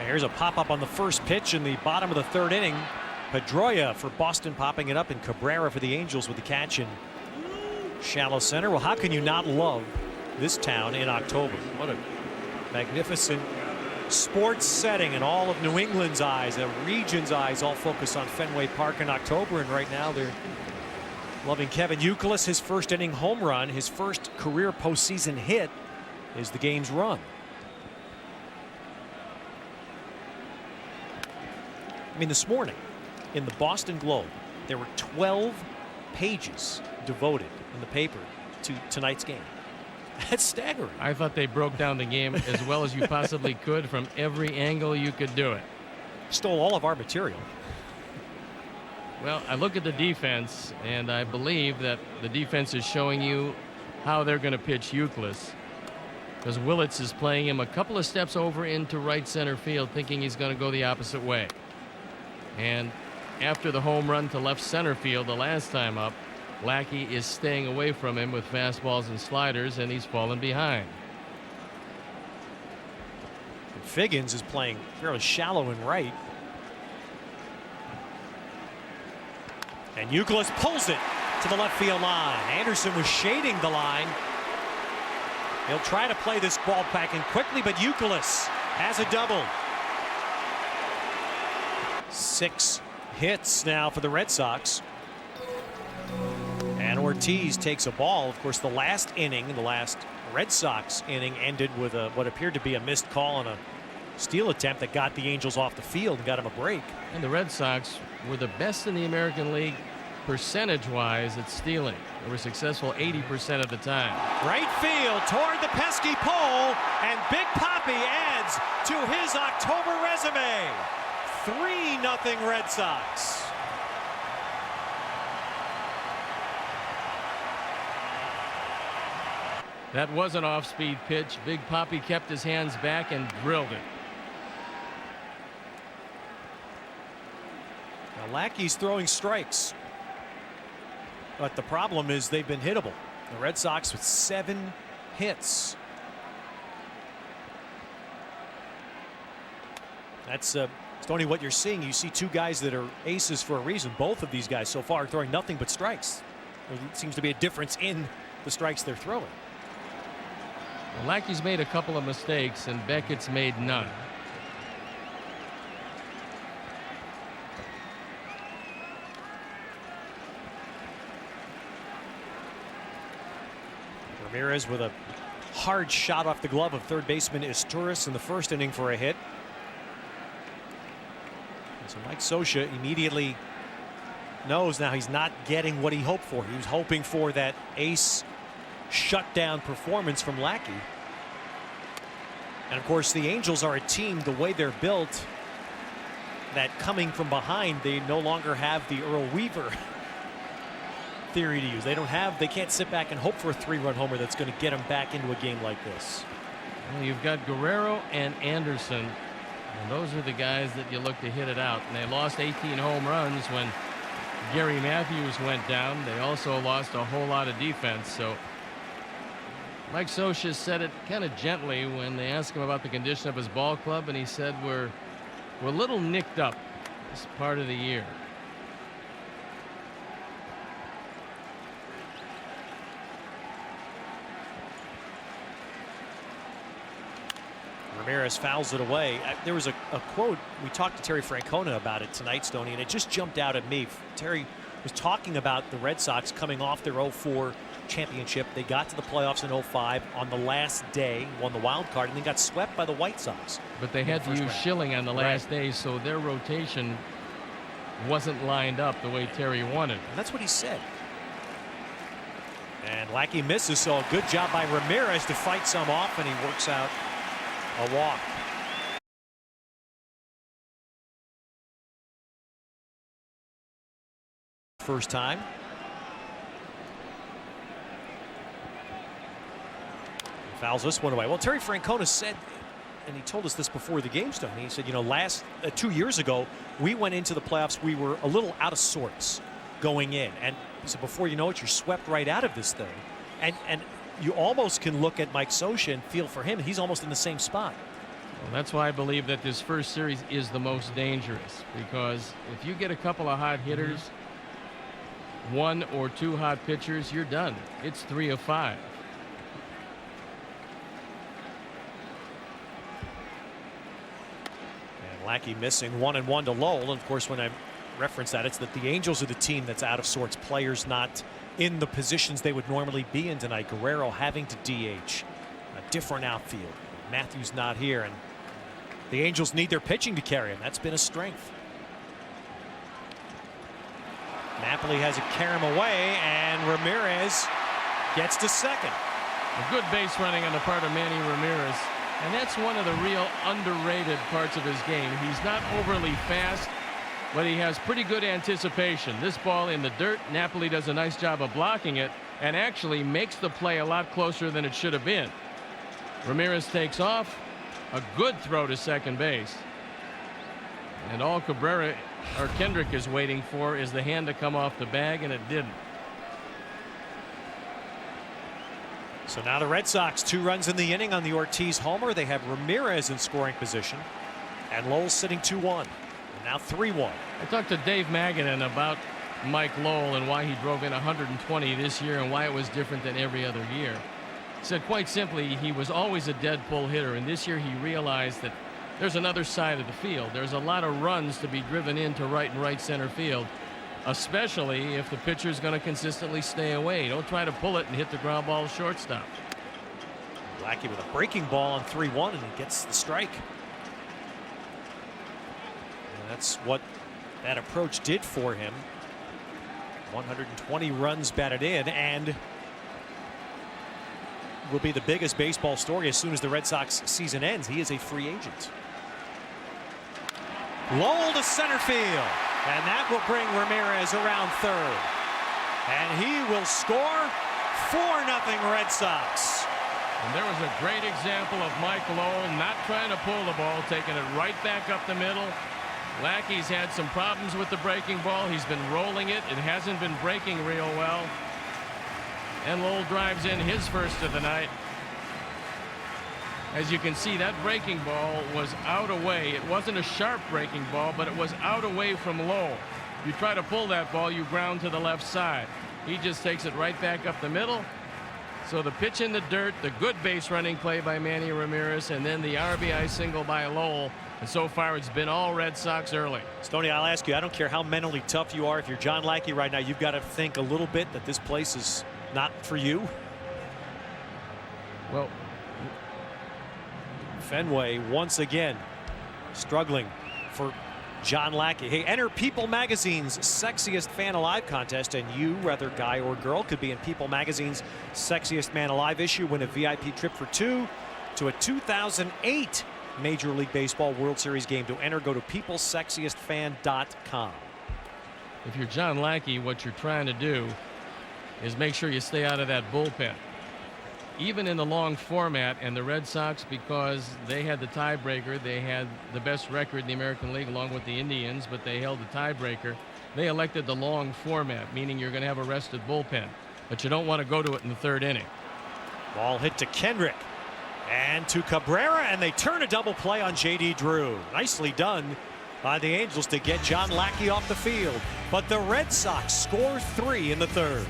Here's a pop-up on the first pitch in the bottom of the third inning. Pedroia for Boston popping it up, and Cabrera for the Angels with the catch in shallow center. Well, how can you not love this town in October? What a magnificent sports setting, and all of New England's eyes, the region's eyes, all focus on Fenway Park in October. And right now they're loving Kevin Youkilis. His first inning home run, his first career postseason hit, is the game's run. I mean, this morning in the Boston Globe, there were 12 pages devoted in the paper to tonight's game. That's staggering. I thought they broke down the game as well as you possibly could from every angle you could do it. Stole all of our material. Well, I look at the defense, and I believe that the defense is showing you how they're going to pitch Youkilis, because Willits is playing him a couple of steps over into right center field, thinking he's going to go the opposite way. And after the home run to left center field the last time up, Lackey is staying away from him with fastballs and sliders, and he's fallen behind. And Figgins is playing fairly shallow and right. And Youkilis pulls it to the left field line. Anderson was shading the line. He'll try to play this ball back in quickly, but Youkilis has a double. 6 hits now for the Red Sox. And Ortiz takes a ball. Of course, the last inning, the last Red Sox inning, ended with what appeared to be a missed call on a steal attempt that got the Angels off the field and got him a break. And the Red Sox were the best in the American League percentage-wise at stealing. They were successful 80% of the time. Right field toward the pesky pole, and Big Papi adds to his October resume. 3-0 Red Sox. That was an off-speed pitch. Big Papi kept his hands back and drilled it. Now Lackey's throwing strikes, but the problem is they've been hittable. The Red Sox with 7 hits. That's Stoney, what you're seeing. You see 2 guys that are aces for a reason. Both of these guys so far are throwing nothing but strikes. There seems to be a difference in the strikes they're throwing. Well, Lackey's made a couple of mistakes, and Beckett's made none. Ramirez with a hard shot off the glove of third baseman Isturiz in the first inning for a hit. And so Mike Scioscia immediately knows now he's not getting what he hoped for. He was hoping for that ace shutdown performance from Lackey. And of course, the Angels are a team, the way they're built, that coming from behind, they no longer have the Earl Weaver theory to use. They can't sit back and hope for a 3-run homer that's going to get them back into a game like this. Well, you've got Guerrero and Anderson, and those are the guys that you look to hit it out. And they lost 18 home runs when Gary Matthews went down. They also lost a whole lot of defense. So Mike Scioscia said it kind of gently when they asked him about the condition of his ball club, and he said we're a little nicked up this part of the year. Ramirez fouls it away. There was a quote. We talked to Terry Francona about it tonight, Stoney, and it just jumped out at me. Terry was talking about the Red Sox coming off their 0-4 championship. They got to the playoffs in 0-5 on the last day, won the wild card, and then got swept by the White Sox. But they had to use Schilling on the last day, so their rotation wasn't lined up the way Terry wanted. And that's what he said. And Lackey misses, so a good job by Ramirez to fight some off, and he works out a walk. First time. Fouls this one away. Well, Terry Francona said, and he told us this before the game started. He said, you know, 2 years ago, we went into the playoffs. We were a little out of sorts going in. And he said, before you know it, you're swept right out of this thing. And you almost can look at Mike Scioscia and feel for him. He's almost in the same spot. Well, that's why I believe that this first series is the most dangerous, because if you get a couple of hot hitters, one or two hot pitchers, you're done. It's 3 of 5. And Lackey missing 1-1 to Lowell. And of course, when I reference that, it's that the Angels are the team that's out of sorts. Players not in the positions they would normally be in tonight. Guerrero having to DH. A different outfield. Matthews not here, and the Angels need their pitching to carry him. That's been a strength. Napoli has it carry him away, and Ramirez gets to second. A good base running on the part of Manny Ramirez, and that's one of the real underrated parts of his game. He's not overly fast, but he has pretty good anticipation. This ball in the dirt, Napoli does a nice job of blocking it and actually makes the play a lot closer than it should have been. Ramirez takes off. A good throw to second base. And all Cabrera or Kendrick is waiting for is the hand to come off the bag, and it didn't. So now the Red Sox 2 runs in the inning on the Ortiz homer. They have Ramirez in scoring position, and Lowell sitting 2-1. And now 3-1. I talked to Dave Magadan about Mike Lowell and why he drove in 120 this year and why it was different than every other year. He said quite simply he was always a dead pull hitter, and this year he realized that there's another side of the field. There's a lot of runs to be driven into right and right center field, especially if the pitcher is going to consistently stay away. Don't try to pull it and hit the ground ball shortstop. Lackey with a breaking ball on 3-1, and he gets the strike. And that's what that approach did for him. 120 runs batted in, and will be the biggest baseball story as soon as the Red Sox season ends. He is a free agent. Lowell to center field, and that will bring Ramirez around third, and he will score. 4-0 Red Sox. And there was a great example of Mike Lowell not trying to pull the ball, taking it right back up the middle. Lackey's had some problems with the breaking ball. He's been rolling it. It hasn't been breaking real well. And Lowell drives in his first of the night. As you can see, that breaking ball was out away. It wasn't a sharp breaking ball, but it was out away from Lowell. You try to pull that ball, you ground to the left side. He just takes it right back up the middle. So the pitch in the dirt, the good base running play by Manny Ramirez, and then the RBI single by Lowell. And so far, it's been all Red Sox early. Stoney, I'll ask you, I don't care how mentally tough you are. If you're John Lackey right now, you've got to think a little bit that this place is not for you. Well, Fenway once again struggling for John Lackey. Hey, enter People Magazine's Sexiest Fan Alive contest, and you, whether guy or girl, could be in People Magazine's Sexiest Man Alive issue. Win a VIP trip for 2 to a 2008 Major League Baseball World Series game. To enter, go to peoplesexiestfan.com. If you're John Lackey, what you're trying to do is make sure you stay out of that bullpen. Even in the long format, and the Red Sox, because they had the tiebreaker, they had the best record in the American League along with the Indians, but they held the tiebreaker. They elected the long format, meaning you're going to have a rested bullpen, but you don't want to go to it in the third inning. Ball hit to Kendrick and to Cabrera, and they turn a double play on J.D. Drew. Nicely done by the Angels to get John Lackey off the field, but the Red Sox score 3 in the third.